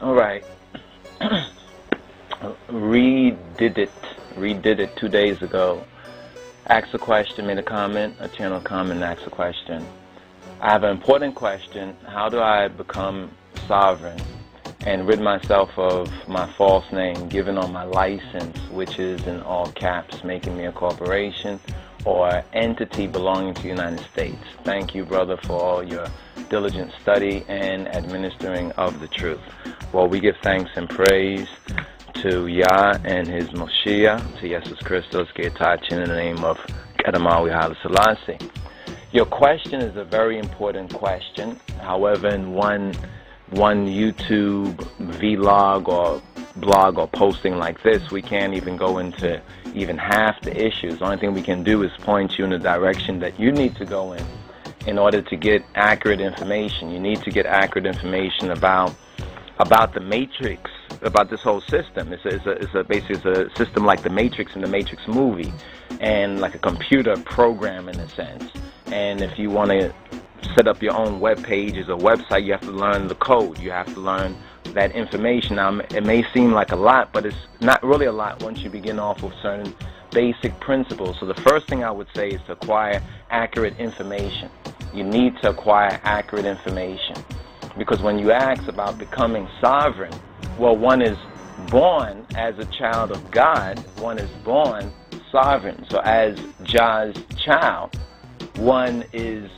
All right. Redid it 2 days ago. Asked a question, made a comment, a channel comment, asked a question. I have an important question. How do I become sovereign and rid myself of my false name given on my license, which is in all caps, making me a corporation or entity belonging to the United States? Thank you, brother, for all your diligent study and administering of the truth. Well, we give thanks and praise to Yah and his Moshiach, to Jesus Christos, Getachin, in the name of Kedamawi Haile Selassie. Your question is a very important question. However, in one YouTube vlog or blog or posting like this, we can't even go into even half the issues. The only thing we can do is point you in the direction that you need to go in order to get accurate information. You need to get accurate information about the Matrix, about this whole system. It's basically a system like the Matrix in the Matrix movie, and like a computer program in a sense. And if you want to set up your own web pages or website, you have to learn the code. You have to learn that information. Now, it may seem like a lot, but it's not really a lot once you begin off with certain basic principles. So the first thing I would say is to acquire accurate information. You need to acquire accurate information. Because when you ask about becoming sovereign, well, one is born as a child of God. One is born sovereign. So as Jah's child, one is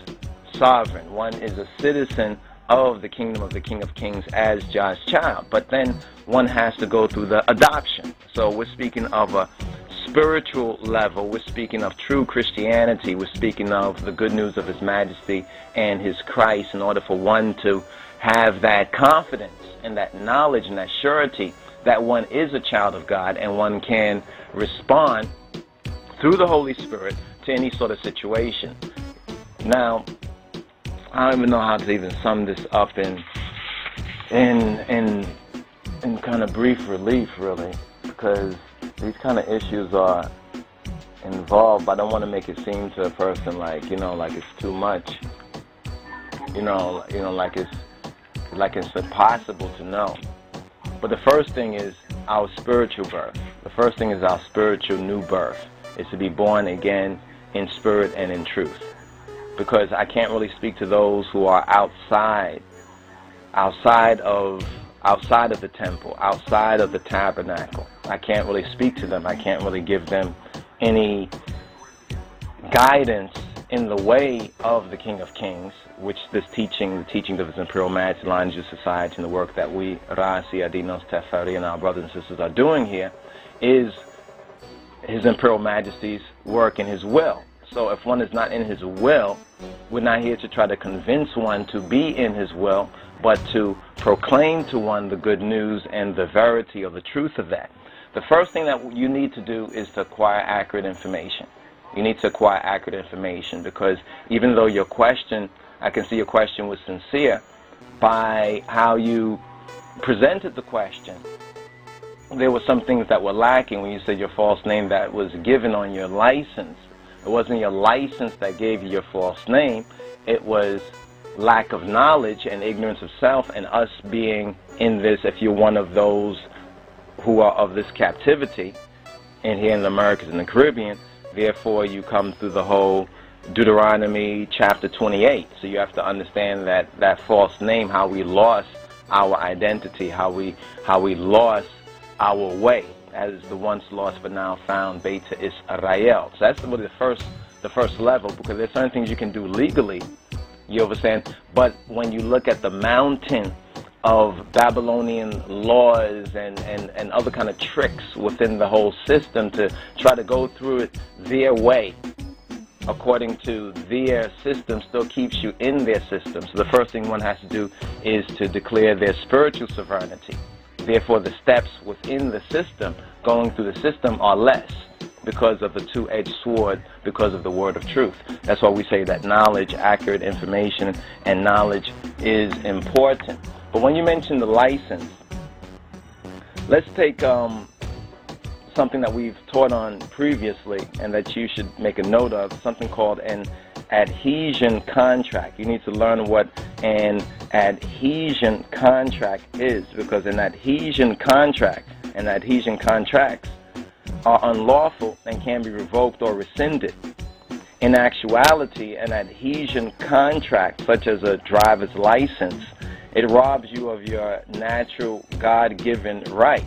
sovereign. One is a citizen of the kingdom of the King of Kings as Jah's child. But then one has to go through the adoption. So we're speaking of a spiritual level. We're speaking of true Christianity. We're speaking of the good news of His Majesty and His Christ, in order for one to have that confidence and that knowledge and that surety that one is a child of God, and one can respond through the Holy Spirit to any sort of situation. Now, I don't even know how to even sum this up in kind of brief relief, really, because these kind of issues are involved, but I don't want to make it seem to a person like, like it's too much, like it's impossible to know. But the first thing is our spiritual birth. The first thing is our spiritual new birth. Is to be born again in spirit and in truth. Because I can't really speak to those who are outside of the temple, outside of the tabernacle. I can't really speak to them. I can't really give them any guidance in the way of the King of Kings, which the teachings of His Imperial Majesty, Lions of Society, and the work that we, Rasi, Adinos, Teferi, and our brothers and sisters are doing here, is His Imperial Majesty's work in His will. So if one is not in His will, we're not here to try to convince one to be in His will, but to proclaim to one the good news and the verity or the truth of that. The first thing that you need to do is to acquire accurate information. You need to acquire accurate information, because even though your question, I can see your question was sincere by how you presented the question, there were some things that were lacking when you said your false name that was given on your license. It wasn't your license that gave you your false name. It was lack of knowledge and ignorance of self, and us being in this, if you're one of those who are of this captivity, and here in the Americas and the Caribbean, therefore you come through the whole Deuteronomy chapter 28. So you have to understand that false name, how we lost our identity, how we lost our way, as the once lost but now found Beta Israel. So that's really the first level, because there's certain things you can do legally, you understand, but when you look at the mountain of Babylonian laws and other kind of tricks within the whole system to try to go through it their way, according to their system, still keeps you in their system. So the first thing one has to do is to declare their spiritual sovereignty. Therefore, the steps within the system, going through the system, are less because of the two-edged sword, because of the word of truth. That's why we say that knowledge, accurate information, and knowledge is important. But when you mention the license, let's take something that we've taught on previously and that you should make a note of, something called an adhesion contract. You need to learn what an adhesion contract is, because an adhesion contract and adhesion contracts are unlawful and can be revoked or rescinded. In actuality, an adhesion contract, such as a driver's license, it robs you of your natural God-given rights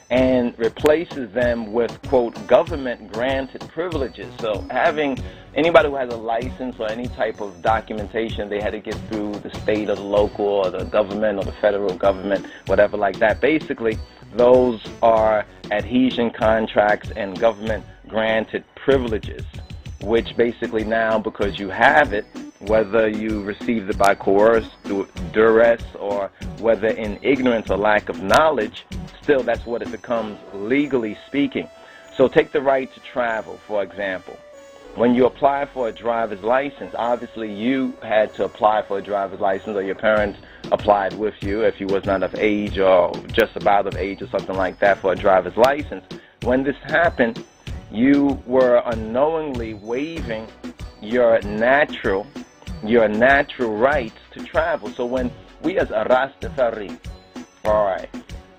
and replaces them with, quote, government-granted privileges. So having anybody who has a license or any type of documentation they had to get through the state or the local or the government or the federal government, whatever like that, basically those are adhesion contracts and government-granted privileges, which basically now, because you have it, whether you received it by coerce, duress, or whether in ignorance or lack of knowledge, still that's what it becomes legally speaking. So take the right to travel, for example. When you apply for a driver's license, obviously you had to apply for a driver's license, or your parents applied with you if you was not of age or just about of age or something like that for a driver's license. When this happened, you were unknowingly waiving your natural rights to travel. So when we as a Rastafari,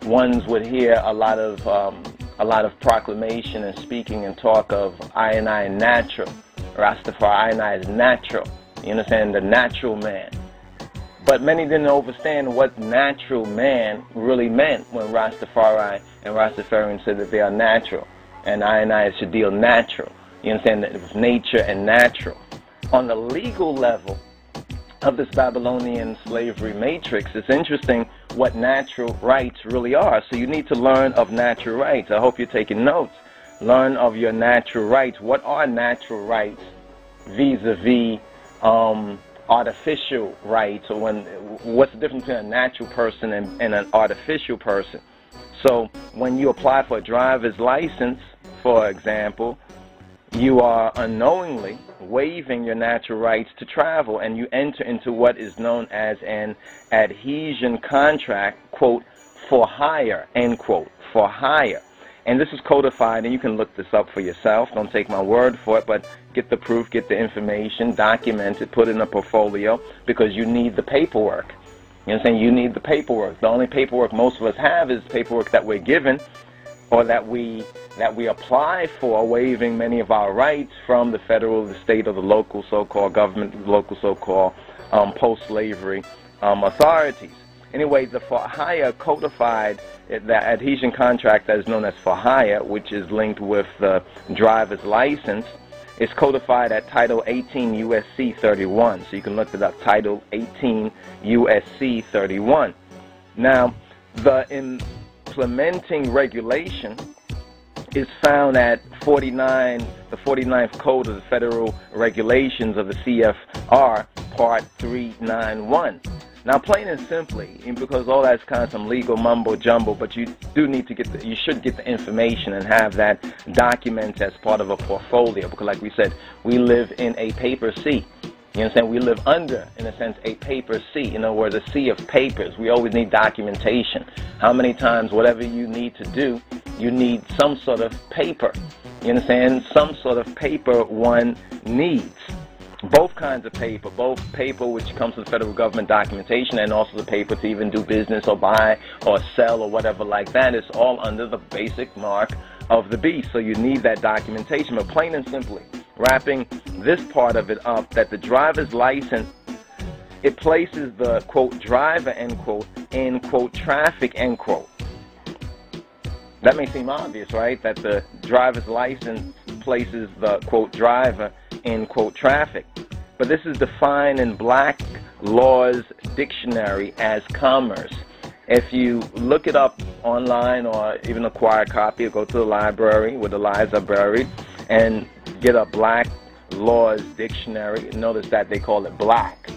ones would hear a lot of proclamation and speaking and talk of I and I natural. Rastafari, I and I is natural. You understand? The natural man. But many didn't understand what natural man really meant when Rastafari and Rastafarians said that they are natural. And I should deal natural. You understand that it was nature and natural. On the legal level of this Babylonian slavery matrix, it's interesting what natural rights really are. So you need to learn of natural rights. I hope you're taking notes. Learn of your natural rights. What are natural rights vis-a-vis artificial rights? Or what's the difference between a natural person and an artificial person? So when you apply for a driver's license, for example, you are unknowingly waiving your natural rights to travel, and you enter into what is known as an adhesion contract, quote, for hire, end quote, for hire. And this is codified, and you can look this up for yourself. Don't take my word for it, but get the proof, get the information, document it, put it in a portfolio, because you need the paperwork. You know what I'm saying? You need the paperwork. The only paperwork most of us have is paperwork that we're given or that we apply for, waiving many of our rights from the federal, the state, or the local so-called government, the local so-called post-slavery authorities. Anyway, the for hire codified, the adhesion contract that is known as for hire, which is linked with the driver's license, is codified at Title 18 U.S.C. 31. So you can look it up, Title 18 U.S.C. 31. Now, the implementing regulation is found at the 49th Code of the Federal Regulations of the CFR, Part 391. Now, plain and simply, because all that's kind of some legal mumbo jumbo, but you do need to you should get the information and have that document as part of a portfolio, because like we said, we live in a paper sea. You understand? We live under, in a sense, a paper sea. In other words, a sea of papers. We always need documentation. How many times, whatever you need to do, you need some sort of paper. You understand? Some sort of paper one needs. Both kinds of paper, both paper which comes from the federal government documentation and also the paper to even do business or buy or sell or whatever like that, is all under the basic mark of the beast. So you need that documentation. But plain and simply, wrapping this part of it up, that the driver's license, it places the, quote, driver, end quote, in, quote, traffic, end quote. That may seem obvious, right? That the driver's license places the, quote, driver in, quote, traffic. But this is defined in Black Law's Dictionary as commerce. If you look it up online or even acquire a copy or go to the library where the lies are buried and get a Black Law's Dictionary, notice that they call it Black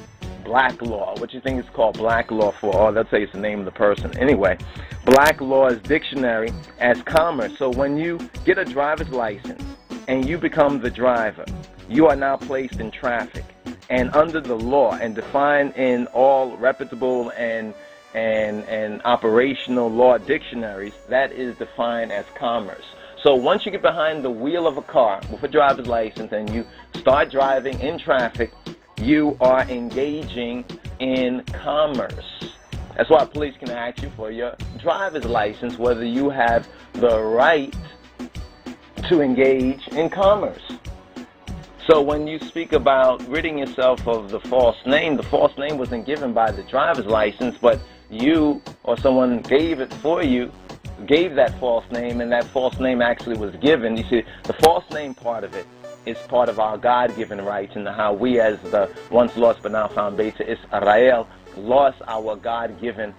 Law. What do you think it's called Black Law for? Oh, they'll tell you it's the name of the person. Anyway, Black Law's Dictionary as commerce. So when you get a driver's license and you become the driver, you are now placed in traffic. And under the law and defined in all reputable and operational law dictionaries, that is defined as commerce. So once you get behind the wheel of a car with a driver's license and you start driving in traffic, you are engaging in commerce. That's why police can ask you for your driver's license, whether you have the right to engage in commerce. So when you speak about ridding yourself of the false name wasn't given by the driver's license, but you or someone gave it for you, gave that false name, and that false name actually was given. You see, the false name part of it is part of our God-given rights, and how we as the once lost but now found Beta Israel lost our God-given